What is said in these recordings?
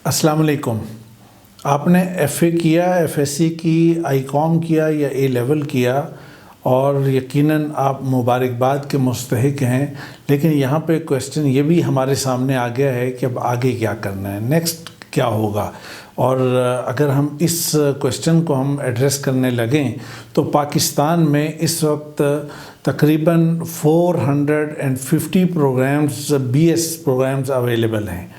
अस्सलाम वालेकुम। आपने एफ़ए किया, एफ़एससी की, आईकॉम किया या ए लेवल किया और यकीनन आप मुबारकबाद के मुस्तहिक हैं, लेकिन यहाँ पे क्वेश्चन ये भी हमारे सामने आ गया है कि अब आगे क्या करना है, नेक्स्ट क्या होगा। और अगर हम इस क्वेश्चन को हम एड्रेस करने लगें तो पाकिस्तान में इस वक्त तकरीबन 450 प्रोग्राम्स बीएस प्रोग्राम्स अवेलेबल हैं,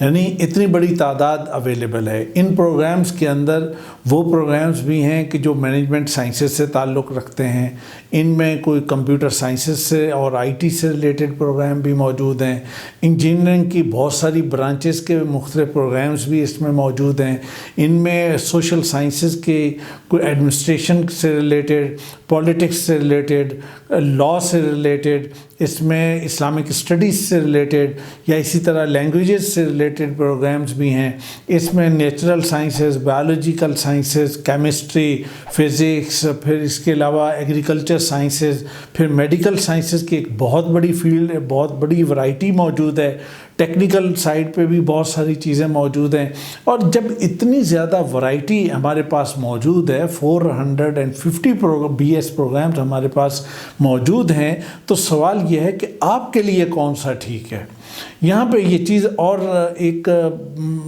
यानी इतनी बड़ी तादाद अवेलेबल है। इन प्रोग्राम्स के अंदर वो प्रोग्राम्स भी हैं कि जो मैनेजमेंट साइंसेज से ताल्लुक़ रखते हैं, इनमें कोई कंप्यूटर साइंसेज से और आईटी से रिलेटेड प्रोग्राम भी मौजूद हैं। इंजीनियरिंग की बहुत सारी ब्रांचेस के मुख्तलिफ प्रोग्राम्स भी इसमें मौजूद हैं। इनमें सोशल साइंसेज के कोई एडमिनिस्ट्रेशन से रिलेटेड, पॉलिटिक्स से रिलेटेड, लॉ से रिलेटेड, इसमें इस्लामिक स्टडीज़ से रिलेटेड या इसी तरह लैंग्वेजेस से रिलेटेड प्रोग्राम्स भी हैं। इसमें natural sciences, biological sciences, chemistry, physics, फिर इसके अलावा एग्रीकल्चर साइंसेस, फिर मेडिकल साइंसेस की एक बहुत बड़ी फील्ड है, बहुत बड़ी वैरायटी मौजूद है। टेक्निकल साइड पे भी बहुत सारी चीज़ें मौजूद हैं। और जब इतनी ज़्यादा वैरायटी हमारे पास मौजूद है, 450 बीएस प्रोग्राम्स हमारे पास मौजूद हैं, तो सवाल यह है कि आपके लिए कौन सा ठीक है। यहाँ पे ये चीज़ और एक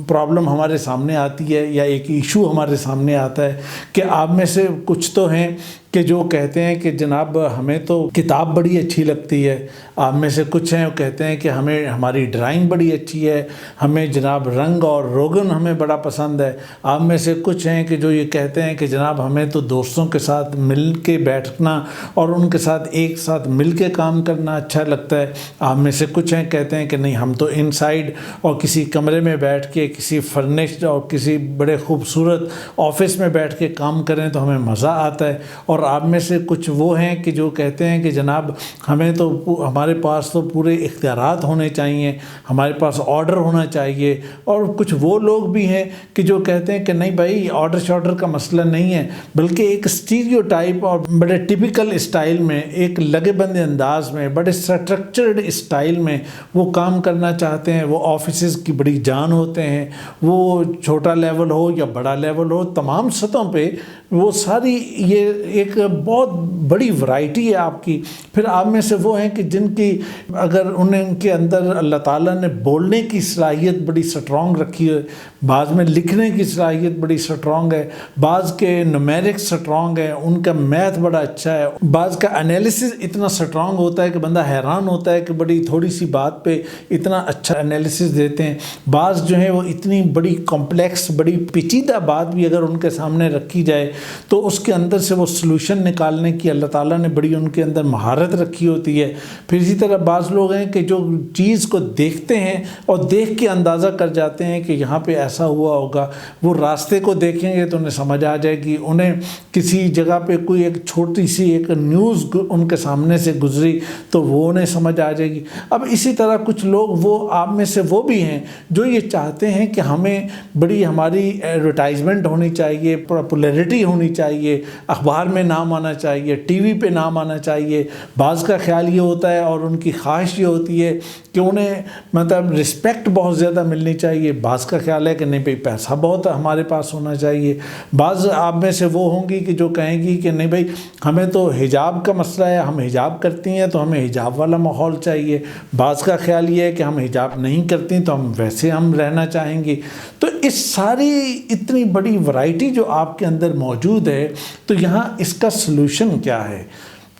प्रॉब्लम हमारे सामने आती है या एक इशू हमारे सामने आता है कि आप में से कुछ तो हैं कि जो कहते हैं कि जनाब हमें तो किताब बड़ी अच्छी लगती है। आप में से कुछ हैं वो कहते हैं कि हमें हमारी ड्राइंग बड़ी अच्छी है, हमें जनाब रंग और रोगन हमें बड़ा पसंद है। आप में से कुछ हैं कि जो ये कहते हैं कि जनाब हमें तो दोस्तों के साथ मिल के बैठना और उनके साथ एक साथ मिल के काम करना अच्छा लगता है। आप में से कुछ हैं कहते हैं कि नहीं, हम तो इनसाइड और किसी कमरे में बैठ के किसी फर्निश्ड और किसी बड़े खूबसूरत ऑफिस में बैठ के काम करें तो हमें मज़ा आता है। और आप में से कुछ वो हैं कि जो कहते हैं कि जनाब हमें तो हमारे पास तो पूरे इख्तियारात होने चाहिए, हमारे पास ऑर्डर होना चाहिए। और कुछ वो लोग भी हैं कि जो कहते हैं कि नहीं भाई, ऑर्डर शॉर्डर का मसला नहीं है, बल्कि एक स्टीरियोटाइप और बड़े टिपिकल स्टाइल में, एक लगे बंदे अंदाज में, बड़े स्ट्रक्चर्ड स्टाइल में वो काम करना चाहते हैं। वो ऑफिसेस की बड़ी जान होते हैं, वो छोटा लेवल हो या बड़ा लेवल हो, तमाम सतहों पे वो सारी ये एक बहुत बड़ी वैरायटी है आपकी। फिर आप में से वो हैं कि जिनकी अगर उनके अंदर अल्लाह ताला ने बोलने की सलाहियत बड़ी स्ट्रॉन्ग रखी है, बाज़ में लिखने की सलाहियत बड़ी स्ट्रॉन्ग है, बाज़ के न्यूमेरिक्स स्ट्रॉन्ग है, उनका मैथ बड़ा अच्छा है, बाज़ का एनालिसिस इतना स्ट्रॉन्ग होता है कि बंदा हैरान होता है कि बड़ी थोड़ी सी बात पे इतना अच्छा एनालिसिस देते हैं। बाज़ जो है वो इतनी बड़ी कॉम्प्लेक्स, बड़ी पेचीदा बात भी अगर उनके सामने रखी जाए तो उसके अंदर से वो सलूशन निकालने की अल्लाह ताला ने बड़ी उनके अंदर महारत रखी होती है। फिर इसी तरह बाज़ लोग हैं कि जो चीज़ को देखते हैं और देख के अंदाज़ा कर जाते हैं कि यहाँ पे ऐसा हुआ होगा, वो रास्ते को देखेंगे तो उन्हें समझ आ जाएगी। उन्हें किसी जगह पे कोई एक छोटी सी एक न्यूज़ उनके सामने से गुजरी तो वो उन्हें समझ आ जाएगी। अब इसी तरह कुछ लोग, वो आप में से वो भी हैं जो ये चाहते हैं कि हमें बड़ी हमारी एडवर्टाइजमेंट होनी चाहिए, पॉपुलैरिटी होनी चाहिए, अखबार में नाम आना चाहिए, टीवी पे नाम आना चाहिए। बाज़ का ख्याल ये होता है और उनकी ख्वाहिश ये होती है कि उन्हें मतलब रिस्पेक्ट बहुत ज़्यादा मिलनी चाहिए। बाज़ का ख्याल है कि नहीं भाई, पैसा बहुत हमारे पास होना चाहिए। बाज़ आप में से वो होंगी कि जो कहेंगी कि नहीं भाई, हमें तो हिजाब का मसला है, हम हिजाब करती हैं तो हमें हिजाब वाला माहौल चाहिए। बाज़ का ख्याल ये है कि हम हिजाब नहीं करती तो हम वैसे हम रहना चाहेंगे। तो इस सारी इतनी बड़ी वैरायटी जो आपके अंदर मौजूद है, तो यहाँ इसका सलूशन क्या है।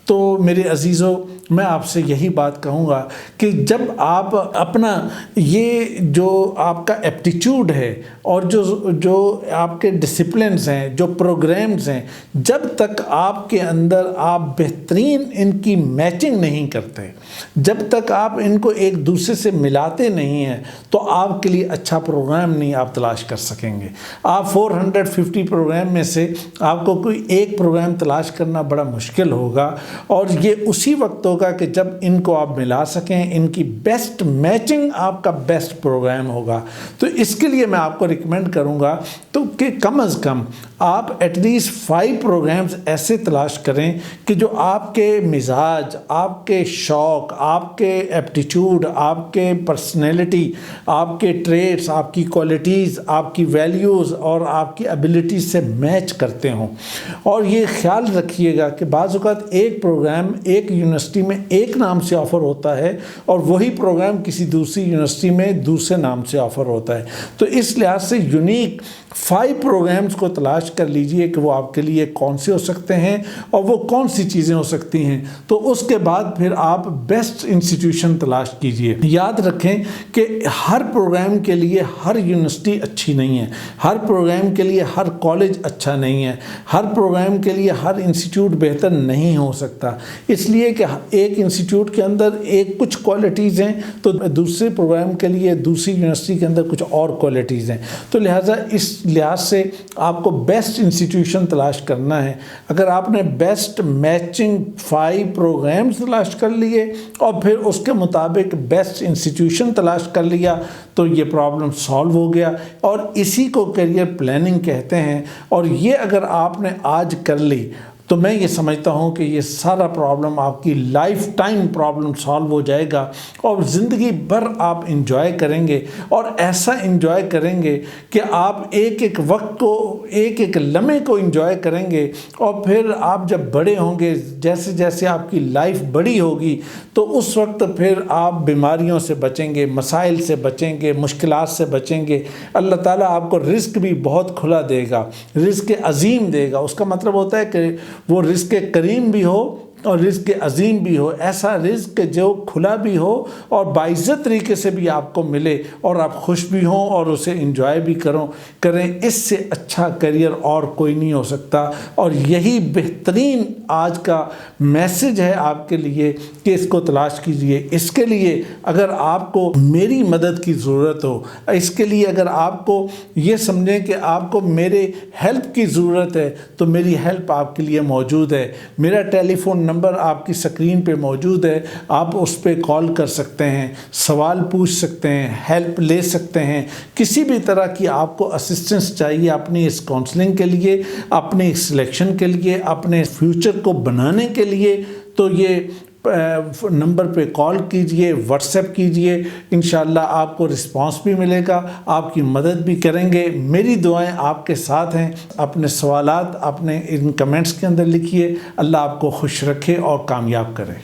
तो मेरे अजीज़ों, मैं आपसे यही बात कहूँगा कि जब आप अपना ये जो आपका एप्टीट्यूड है और जो आपके डिसिप्लिन्स हैं, जो प्रोग्राम्स हैं, जब तक आपके अंदर आप बेहतरीन इनकी मैचिंग नहीं करते, जब तक आप इनको एक दूसरे से मिलाते नहीं हैं, तो आपके लिए अच्छा प्रोग्राम नहीं आप तलाश कर सकेंगे। आप 450 प्रोग्राम में से आपको कोई एक प्रोग्राम तलाश करना बड़ा मुश्किल होगा। اور یہ اسی وقت ہوگا کہ جب ان کو آپ ملا سکیں، ان کی بیسٹ میچنگ آپ کا بیسٹ پروگرام ہوگا۔ تو اس کے لیے میں آپ کو ریکمینڈ کروں گا تو کہ کم از کم آپ ایٹ لیسٹ 5 پروگرامز ایسے تلاش کریں کہ جو آپ کے مزاج، آپ کے شوق، آپ کے ایپٹیچیوڈ، آپ کے پرسنالٹی، آپ کے ٹریٹس، آپ کی کوالٹیز، آپ کی ویلیوز اور آپ کی ایبلٹیز سے میچ کرتے ہوں۔ اور یہ خیال رکھیے گا کہ بعض اوقات ایک پروگرام ایک یونیورسٹی میں ایک نام سے آفر ہوتا ہے اور وہی پروگرام کسی دوسری یونیورسٹی میں دوسرے نام سے آفر ہوتا ہے۔ تو اس لحاظ سے یونیک 5 پروگرامز کو تلاش کر لیجئے کہ وہ آپ کے لیے کون سے ہو سکتے ہیں اور وہ کون سی چیزیں ہو سکتی ہیں۔ تو اس کے بعد پھر آپ بیسٹ انسٹیٹیوشن تلاش کیجئے۔ یاد رکھیں کہ ہر پروگرام کے لیے ہر یونیورسٹی اچھی نہیں ہے، ہر پروگرام کے لیے ہر کالج اچھا نہیں ہے، ہر پروگرام کے لیے ہر انسٹیٹیوٹ بہتر نہیں ہو سکتا، اس لیے کہ ایک انسٹیٹیوٹ کے اندر ایک کچھ کوالٹیز ہیں تو دوسرے پروگرام کے لیے دوسری یونیورسٹی کے اندر کچھ اور کوالٹیز ہیں۔ تو لہٰذا اس لحاظ سے آپ کو بیسٹ انسٹیٹیوشن تلاش کرنا ہے۔ اگر آپ نے بیسٹ میچنگ 5 پروگرامز تلاش کر لیے اور پھر اس کے مطابق بیسٹ انسٹیٹیوشن تلاش کر لیا تو یہ پرابلم سالو ہو گیا، اور اسی کو کیریئر پلاننگ کہتے ہیں۔ اور یہ اگر آپ نے آج کر لی تو میں یہ سمجھتا ہوں کہ یہ سارا پرابلم آپ کی لائف ٹائم پرابلم سالو ہو جائے گا اور زندگی بھر آپ انجوائے کریں گے، اور ایسا انجوائے کریں گے کہ آپ ایک ایک وقت کو، ایک ایک لمحے کو انجوائے کریں گے۔ اور پھر آپ جب بڑے ہوں گے، جیسے جیسے آپ کی لائف بڑی ہوگی تو اس وقت پھر آپ بیماریوں سے بچیں گے، مسائل سے بچیں گے، مشکلات سے بچیں گے۔ اللہ تعالیٰ آپ کو رزق بھی بہت کھلا دے گا، رزق عظیم دے گا۔ اس کا مطلب ہوتا ہے کہ وہ رزق کریم بھی ہو اور رزق عظیم بھی ہو، ایسا رزق جو کھلا بھی ہو اور باعزت طریقے سے بھی آپ کو ملے اور آپ خوش بھی ہوں اور اسے انجوائے بھی کریں۔ اس سے اچھا کیریئر اور کوئی نہیں ہو سکتا، اور یہی بہترین آج کا میسج ہے آپ کے لیے کہ اس کو تلاش کیجئے۔ اس کے لیے اگر آپ کو میری مدد کی ضرورت ہو، اس کے لیے اگر آپ کو یہ سمجھیں کہ آپ کو میرے ہیلپ کی ضرورت ہے تو میری ہیلپ آپ کے لیے موجود ہے۔ میرا ٹیلی فون نمبر آپ کی سکرین پہ موجود ہے، آپ اس پہ کال کر سکتے ہیں، سوال پوچھ سکتے ہیں، ہیلپ لے سکتے ہیں۔ کسی بھی طرح کی آپ کو اسسٹنس چاہیے اپنی اس کاؤنسلنگ کے لیے، اپنے سلیکشن کے لیے، اپنے فیوچر کو بنانے کے لیے، تو یہ نمبر پہ کال کیجئے، واٹس ایپ کیجئے۔ انشاءاللہ آپ کو رسپانس بھی ملے گا، آپ کی مدد بھی کریں گے۔ میری دعائیں آپ کے ساتھ ہیں۔ اپنے سوالات اپنے ان کمنٹس کے اندر لکھیے۔ اللہ آپ کو خوش رکھے اور کامیاب کرے۔